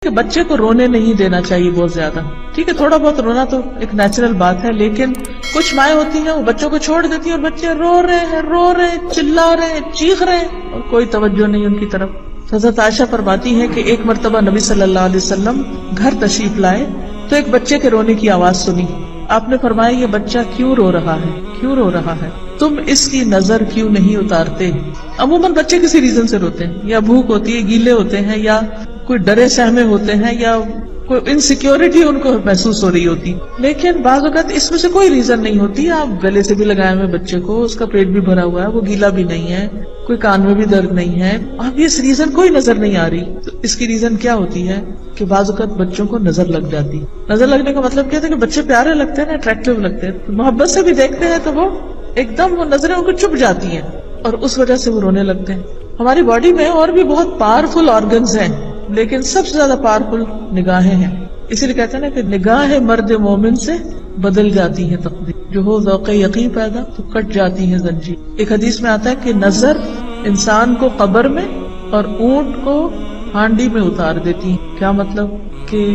کہ بچے کو رونے نہیں دینا چاہیے بہت زیادہ. ٹھیک ہے تھوڑا بہت رونا تو ایک نیچرل بات ہے، لیکن کچھ مائیں ہوتی ہیں وہ بچوں کو چھوڑ دیتی ہیں اور بچے رو رہے ہیں چلا رہے ہیں چیخ رہے ہیں اور کوئی توجہ نہیں ان کی طرف. حضرت عائشہ فرماتی ہے کہ ایک مرتبہ نبی صلی اللہ علیہ وسلم گھر تشریف لائے تو ایک بچے کے رونے کی آواز سنی. آپ نے فرمایا یہ بچہ کیوں رو رہا ہے، تم اس کی نظر کیوں نہیں اتارتے؟ عموماً بچے کسی ریزن سے روتے ہیں، یا بھوک ہوتی ہے، گیلے ہوتے ہیں، یا کوئی ڈرے سہمے ہوتے ہیں، یا کوئی انسیکیورٹی ان کو محسوس ہو رہی ہوتی. لیکن بعض اوقات اس میں سے کوئی ریزن نہیں ہوتی. آپ گلے سے بھی لگائے ہوئے بچے کو، اس کا پیٹ بھی بھرا ہوا ہے، وہ گیلا بھی نہیں ہے، کوئی کان میں بھی درد نہیں ہے، اب اس ریزن کوئی نظر نہیں آ رہی. تو اس کی ریزن کیا ہوتی ہے کہ بعض اوقات بچوں کو نظر لگ جاتی. نظر لگنے کا مطلب کیا ہے کہ بچے پیارے لگتے ہیں نا، اٹریکٹیو لگتے ہیں، محبت سے بھی دیکھتے ہیں تو وہ ایک دم وہ نظریں ان کو چپ جاتی ہیں اور اس وجہ سے وہ رونے لگتے ہیں. ہماری باڈی میں اور بھی بہت پاورفل آرگنز ہیں، لیکن سب سے زیادہ پاورفل نگاہیں ہیں. اسی لیے کہتے ہیں نا کہ نگاہ مرد مومن سے بدل جاتی ہے تقدیر، جو ہو ذوق یقین پیدا تو کٹ جاتی ہے زنجیر. ایک حدیث میں آتا ہے کہ نظر انسان کو قبر میں اور اونٹ کو ہانڈی میں اتار دیتی ہے. کیا مطلب کہ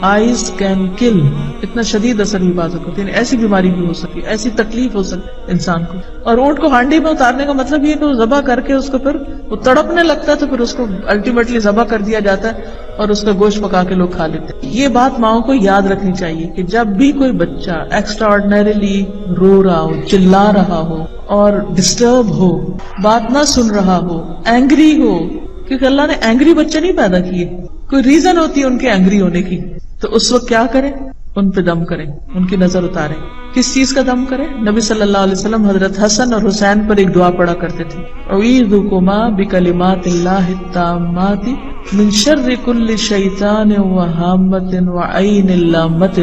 آئیز کین کل، اتنا شدید اثر بھی بازو کرتی ہے، ایسی بیماری بھی ہو سکتی ہے، ایسی تکلیف ہو سکتی انسان کو. اور اونٹ کو ہانڈی میں اتارنے کا مطلب یہ کہ وہ ذبح کر کے اس کو پھر وہ تڑپنے لگتا ہے تو پھر اس کو الٹیمیٹلی ذبح کر دیا جاتا ہے اور اس کا گوشت پکا کے لوگ کھا لیتے ہیں. یہ بات ماؤں کو یاد رکھنی چاہیے کہ جب بھی کوئی بچہ ایکسٹرا آرڈنریلی رو رہا ہو، چلا رہا ہو اور ڈسٹرب ہو، بات نہ سن رہا ہو، اینگری ہو، کیونکہ اللہ نے اینگری بچے نہیں پیدا کیے، کوئی ریزن ہوتی ہے ان کے اینگری ہونے کی، تو اس وقت کیا کریں؟ ان پہ دم کریں، ان کی نظر اتاریں. کس چیز کا دم کریں؟ نبی صلی اللہ علیہ وسلم حضرت حسن اور حسین پر ایک دعا پڑھا کرتے تھے، اعوذکما بکلمات اللہ التامات من شر کل شیطان وہامۃ وعین لامۃ.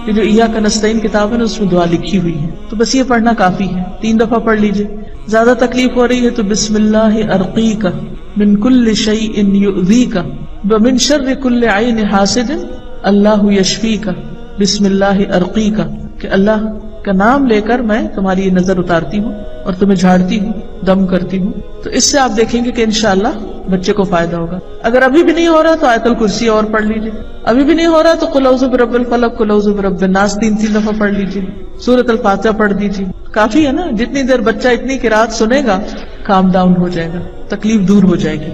یہ جو ایاک نستعین کتاب ہے نا اس میں دعا لکھی ہوئی ہے، تو بس یہ پڑھنا کافی ہے، 3 دفعہ پڑھ لیجئے. زیادہ تکلیف ہو رہی ہے تو بسم اللہ ارقیک من کل شیء یؤذیک ومن شر کل عین حاسد اللہ یشفیک. بسم اللہ ارقیک، کہ اللہ کا نام لے کر میں تمہاری یہ نظر اتارتی ہوں اور تمہیں جھاڑتی ہوں، دم کرتی ہوں. تو اس سے آپ دیکھیں گے کہ انشاءاللہ بچے کو فائدہ ہوگا. اگر ابھی بھی نہیں ہو رہا تو آیت الکرسی اور پڑھ لیجیے. ابھی بھی نہیں ہو رہا تو قل اعوذ برب الفلق، قل اعوذ برب الناس 3 دفعہ پڑھ لیجیے. سورۃ الفاتحہ پڑھ دیجیے، کافی ہے نا. جتنی دیر بچہ اتنی قرات سنے گا کام ڈاؤن ہو جائے گا، تکلیف دور ہو جائے گی.